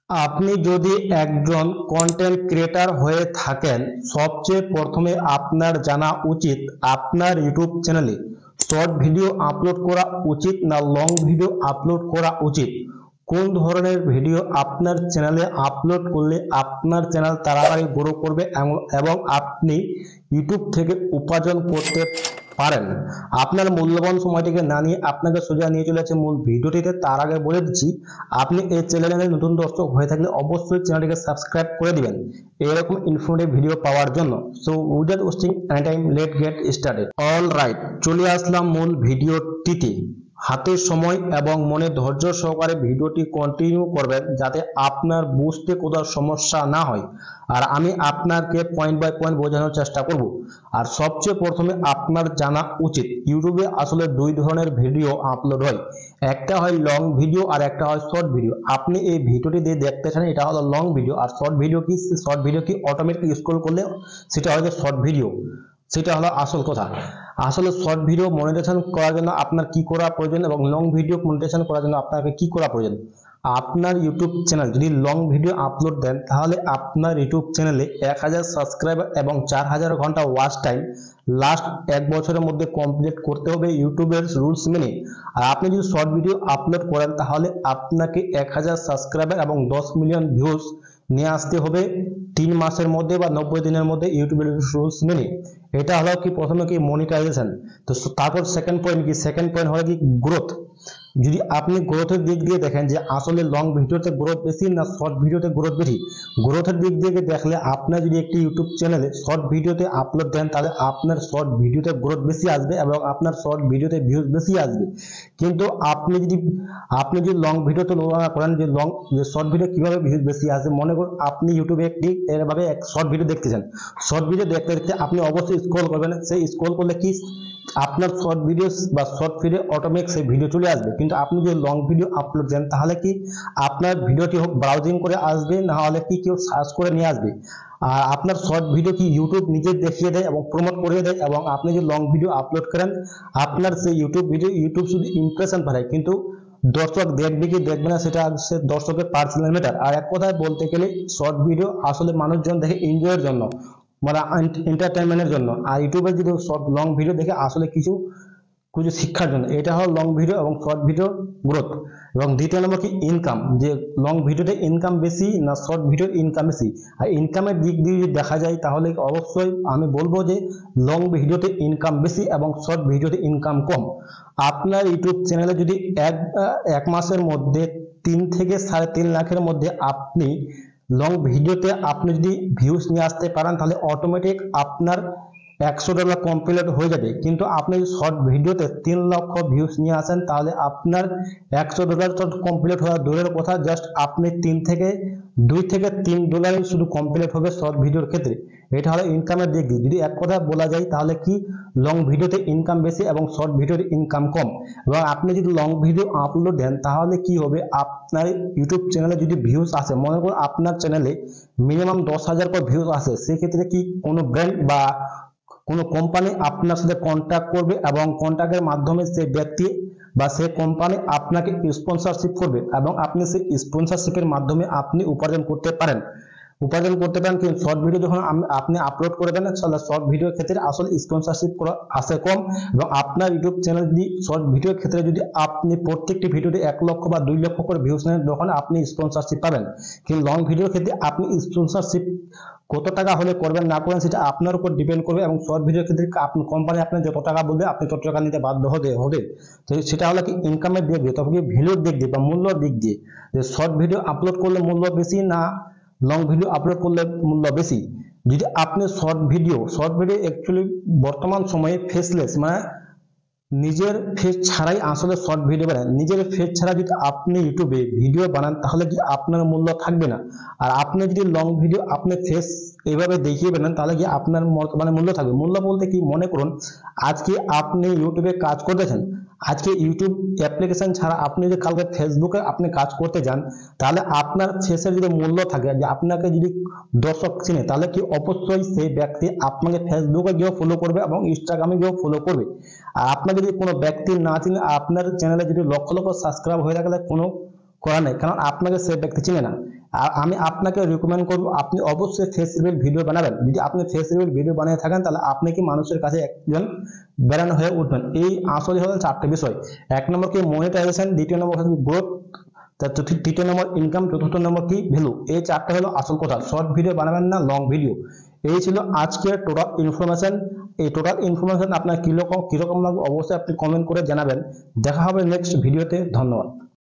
আপনি যদি একজন কন্টেন্ট ক্রিয়েটর হয়ে থাকেন, সবচেয়ে প্রথমে আপনার জানা উচিত আপনার ইউটিউব চ্যানেলে শর্ট ভিডিও আপলোড করা উচিত না লং ভিডিও আপলোড করা উচিত। কোন ধরনের ভিডিও আপনার চ্যানেলে আপলোড করলে আপনার চ্যানেল তাড়াতাড়ি গ্রো করবে এবং আপনি ইউটিউব থেকে উপার্জন করতে পারেন। আপনার মূল্যবান সময়টিকে না নিয়ে আপনাকে সোজা নিয়ে চলে যাচ্ছে মূল ভিডিওটিতে। তার আগে বলে দিচ্ছি, আপনি এই চ্যানেলে নতুন দর্শক হয়ে থাকলে অবশ্যই চ্যানেলটিকে সাবস্ক্রাইব করে দিবেন এরকম ইনফরমেটিভ ভিডিও পাওয়ার জন্য। So without wasting any time, late get started. All right, চলে আসলাম মূল ভিডিওটিতে। হাতে সময় এবং মনে ধৈর্য সহকারে ভিডিওটি কন্টিনিউ করবেন যাতে আপনার বুঝতে কোথাও সমস্যা না হয়, আর আমি আপনাকে পয়েন্ট বাই পয়েন্ট বোঝানোর চেষ্টা করব। আর সবচেয়ে প্রথমে আপনার জানা উচিত ইউটিউবে আসলে দুই ধরনের ভিডিও আপলোড হয়, একটা হয় লং ভিডিও আর একটা হয় শর্ট ভিডিও। আপনি এই ভিডিওটি দিয়ে দেখতেছেন, এটা হলো লং ভিডিও। আর শর্ট ভিডিও কি? শর্ট ভিডিও কি অটোমেটিক স্ক্রল করলে সেটা হয় যে শর্ট ভিডিও। সেটা হলো আসল কথা। আসলে শর্ট ভিডিও মনিটাইজেশন করার জন্য আপনার কি করা প্রয়োজন এবং লং ভিডিও মনিটাইজেশন করার জন্য আপনাকে কি করা প্রয়োজন। আপনার ইউটিউব চ্যানেল যদি লং ভিডিও আপলোড দেন, তাহলে আপনার ইউটিউব চ্যানেলে 1000 সাবস্ক্রাইবার এবং 4000 ঘন্টা ওয়াচ টাইম লাস্ট এক বছরের মধ্যে কমপ্লিট করতে হবে ইউটিউবের রুলস মেনে। আর আপনি যদি শর্ট ভিডিও আপলোড করেন, তাহলে আপনাকে 1000 সাবস্ক্রাইবার এবং 10 মিলিয়ন ভিউজ নিয়ে আসতে হবে 3 মাসের মধ্যে বা 90 দিনের মধ্যে ইউটিউবের রুলস মেনে। এটা হলো কি প্রথমে কি মনিটাইজেশন। তো তারপর সেকেন্ড পয়েন্ট কি? সেকেন্ড পয়েন্ট হলো কি গ্রোথ। যদি আপনি গ্রোথের দিক দিয়ে দেখেন যে আসলে লং ভিডিওতে গ্রোথ বেশি না শর্ট ভিডিওতে গ্রোথ বেশি, গ্রোথের দিক দিয়ে দেখলে আপনার যদি একটি ইউটিউব চ্যানেলে শর্ট ভিডিওতে আপলোড দেন, তাহলে আপনার শর্ট ভিডিওতে গ্রোথ বেশি আসবে এবং আপনার শর্ট ভিডিওতে ভিউজ বেশি আসবে। কিন্তু আপনি যদি লং ভিডিওতে তুলনা করেন যে শর্ট ভিডিও কিভাবে ভিউজ বেশি আসবে, মনে করুন আপনি ইউটিউবে একটি এভাবে এক শর্ট ভিডিও দেখতেছেন। শর্ট ভিডিও দেখতে দেখতে আপনি অবশ্যই স্ক্রল করবেন। সেই স্ক্রল করলে কি আপনার শর্ট ভিডিও বা শর্ট ভিডিও অটোমেটিক সেই ভিডিও চলে আসবে। কিন্তু আপনি যদি লং ভিডিও আপলোড দেন, তাহলে কি আপনার ভিডিওটি হোক ব্রাউজিং করে আসবে, না হলে কি কেউ সার্চ করে নিয়ে আসবে। আর আপনার শর্ট ভিডিও কি ইউটিউব নিজে দেখিয়ে দেয় এবং প্রমোট করিয়ে দেয়, এবং আপনি যদি লং ভিডিও আপলোড করেন, আপনার সেই ইউটিউব শুধু ইমপ্রেশন বাড়ায়, কিন্তু দর্শক দেখবে কি দেখবে না সেটা দর্শকের পার্সোনাল ম্যাটার। আর এক কথায় বলতে গেলে শর্ট ভিডিও আসলে মানুষজন দেখে এনজয়ের জন্য, মানে এন্টারটেনমেন্টের জন্য। আর ইউটিউবে যদি শর্ট লং ভিডিও দেখে আসলে কিছু কিছু শিক্ষার জন্য। এটা হলো লং ভিডিও এবং শর্ট ভিডিও গ্রোথ। এবং দ্বিতীয় নম্বর কি ইনকাম, যে লং ভিডিওতে ইনকাম বেশি না শর্ট ভিডিওর ইনকাম বেশি। আর ইনকামের দিক দিয়ে যদি দেখা যায়, তাহলে অবশ্যই আমি বলবো যে লং ভিডিওতে ইনকাম বেশি এবং শর্ট ভিডিওতে ইনকাম কম। আপনার ইউটিউব চ্যানেলে যদি এক মাসের মধ্যে 3 থেকে 3.5 লাখের মধ্যে আপনি লং ভিডিওতে আপনি যদি ভিউজ নিয়ে আসতে পারেন, তাহলে অটোমেটিক আপনার $100 কমপ্লিট হয়ে যাবে। কিন্তু আপনি শর্ট ভিডিওতে 3 লক্ষ ভিউজ নিয়ে আসেন, তাহলে আপনার $100 তো কমপ্লিট হওয়া দূরের কথা, জাস্ট আপনি $2 থেকে $3 শুধু কমপ্লিট হবে শর্ট ভিডিওর ক্ষেত্রে। এটা হলো ইনকামের দিক দিয়ে। যদি এক কথা বলা যায়, তাহলে কি লং ভিডিওতে ইনকাম বেশি এবং শর্ট ভিডিওর ইনকাম কম। এবং আপনি যদি লং ভিডিও আপলোড দেন, তাহলে কি হবে, আপনার ইউটিউব চ্যানেলে যদি ভিউজ আসে, মনে করুন আপনার চ্যানেলে মিনিমাম 10,000 পর ভিউজ আসে, সেক্ষেত্রে কি কোনো ব্র্যান্ড বা কোনো কোম্পানি আপনার সাথে কন্ট্যাক্ট করবে এবং কন্ট্যাক্টের মাধ্যমে সেই ব্যক্তি বা সেই কোম্পানি আপনাকে স্পন্সরশিপ করবে এবং আপনি সেই স্পন্সরশিপের মাধ্যমে আপনি উপার্জন করতে পারেন। কিন্তু শর্ট ভিডিও যখন আপনি আপলোড করবেন, শর্ট ভিডিওর ক্ষেত্রে আসলে স্পন্সরশিপ আসে কম। এবং আপনার ইউটিউব চ্যানেল যদি শর্ট ভিডিওর ক্ষেত্রে যদি আপনি প্রত্যেকটি ভিডিওতে 1 লক্ষ বা 2 লক্ষ করে ভিউজ নেন, তখন আপনি স্পন্সরশিপ পাবেন। কিন্তু লং ভিডিওর ক্ষেত্রে আপনি স্পন্সরশিপ কত টাকা হলে করবেন না করবেন সেটা আপনার উপর ডিপেন্ড করবে। এবং শর্ট ভিডিওর ক্ষেত্রে কোম্পানি আপনার যত টাকা বলবে আপনি তত টাকা নিতে বাধ্য হবে। তো সেটা হলো কি ইনকামের দিক দিয়ে, তখন কি ভ্যালুর দিক দিয়ে বা মূল্যর দিক দিয়ে, যে শর্ট ভিডিও আপলোড করলে মূল্য বেশি না লং ভিডিও আপলোড করলে মূল্য বেশি। যদি আপনি শর্ট ভিডিও অ্যাকচুয়ালি বর্তমান সময়ে ফেসলেস, মানে নিজের ফেস ছাড়াই আসলে শর্ট ভিডিও বানান। নিজের ফেস ছাড়া যদি আপনি ইউটিউবে ভিডিও বানান, তাহলে কি আপনার মূল্য থাকবে না। আর আপনি যদি লং ভিডিও আপনি ফেস এইভাবে দেখিয়ে বানান, তাহলে কি আপনার মানে মূল্য থাকবে। মূল্য বলতে কি, মনে করুন আজকে আপনি ইউটিউবে কাজ করতেছেন, আজকে ইউটিউব অ্যাপ্লিকেশন ছাড়া আপনি যদি কালকে ফেসবুকে আপনি কাজ করতে যান, তাহলে আপনার ফেসের যদি মূল্য থাকে, যে আপনাকে যদি দর্শক চিনে, তাহলে কি অবশ্যই সেই ব্যক্তি আপনাকে ফেসবুকে গিয়েও ফলো করবে এবং ইনস্টাগ্রামে গিয়েও ফলো করবে। আর আপনার যদি কোনো ব্যক্তি না চিনে, আপনার চ্যানেলে যদি লক্ষ লক্ষ সাবস্ক্রাইব হয়ে থাকে, কোনো করা নেই, কারণ আপনাকে সেই ব্যক্তি চিনে না। আমি আপনাকে রিকমেন্ড করব আপনি অবশ্যই ফেস রিভিল ভিডিও বানাবেন। যদি আপনি ফেস রিভিল ভিডিও বানিয়ে থাকেন তাহলে আপনি কি মানুষের কাছে একজন ব্র্যান্ড হয়ে উঠবেন। এই আসলে হলো 4টে বিষয়। 1 নম্বর কি মনিটাইজেশন, 2য় নম্বর হচ্ছে গ্রোথ, তৃতীয় নম্বর ইনকাম, চতুর্থ নম্বর কি ভ্যালু। এই 4টা হলো আসল কথা। শর্ট ভিডিও বানাবেন না, লং ভিডিও। এই ছিল আজকের টোটাল ইনফরমেশন। এই টোটাল ইনফরমেশন আপনার কিরকম লাগবে অবশ্যই আপনি কমেন্ট করে জানাবেন। দেখা হবে নেক্সট ভিডিওতে। ধন্যবাদ।